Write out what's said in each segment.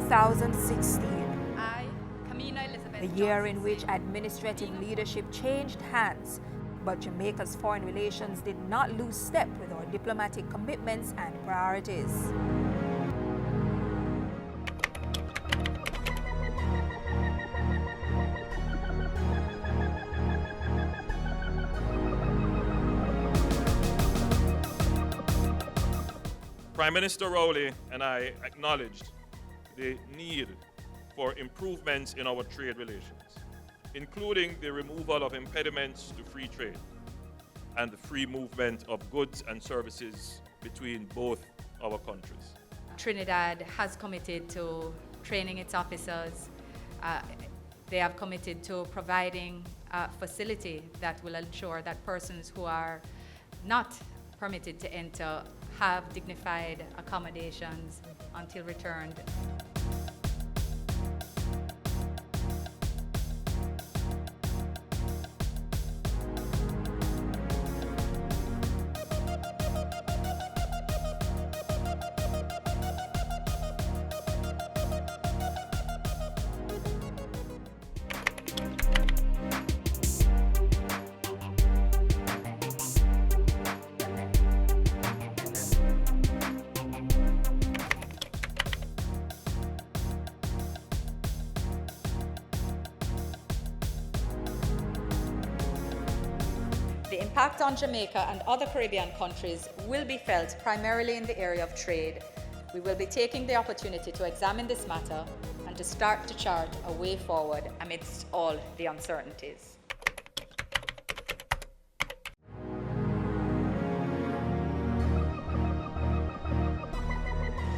2016, the year in which administrative leadership changed hands, but Jamaica's foreign relations did not lose step with our diplomatic commitments and priorities. Prime Minister Rowley and I acknowledged the need for improvements in our trade relations, including the removal of impediments to free trade and the free movement of goods and services between both our countries. Trinidad has committed to training its officers. They have committed to providing a facility that will ensure that persons who are not permitted to enter have dignified accommodations until returned. The impact on Jamaica and other Caribbean countries will be felt primarily in the area of trade. We will be taking the opportunity to examine this matter and to start to chart a way forward amidst all the uncertainties.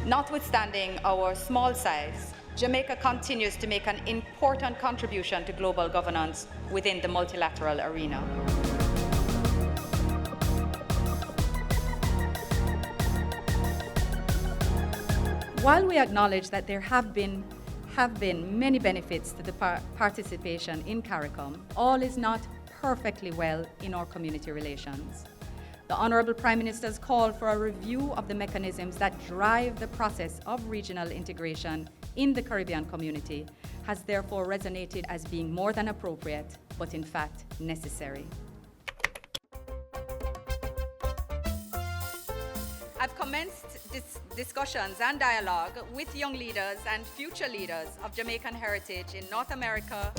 Notwithstanding our small size, Jamaica continues to make an important contribution to global governance within the multilateral arena. While we acknowledge that there have been many benefits to the participation in CARICOM, all is not perfectly well in our community relations. The Honourable Prime Minister's call for a review of the mechanisms that drive the process of regional integration in the Caribbean community has therefore resonated as being more than appropriate, but in fact necessary. I've commenced discussions and dialogue with young leaders and future leaders of Jamaican heritage in North America,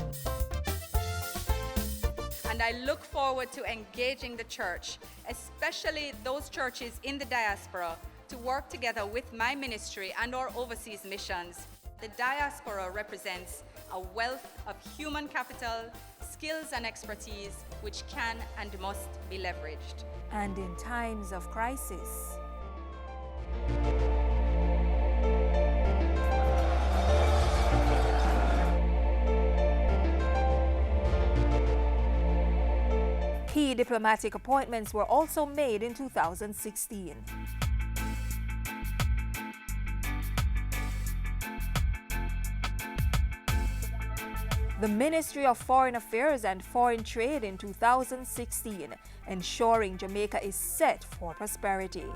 and I look forward to engaging the church, especially those churches in the diaspora, to work together with my ministry and our overseas missions. The diaspora represents a wealth of human capital, skills and expertise which can and must be leveraged. And in times of crisis, key diplomatic appointments were also made in 2016. The Ministry of Foreign Affairs and Foreign Trade in 2016, ensuring Jamaica is set for prosperity.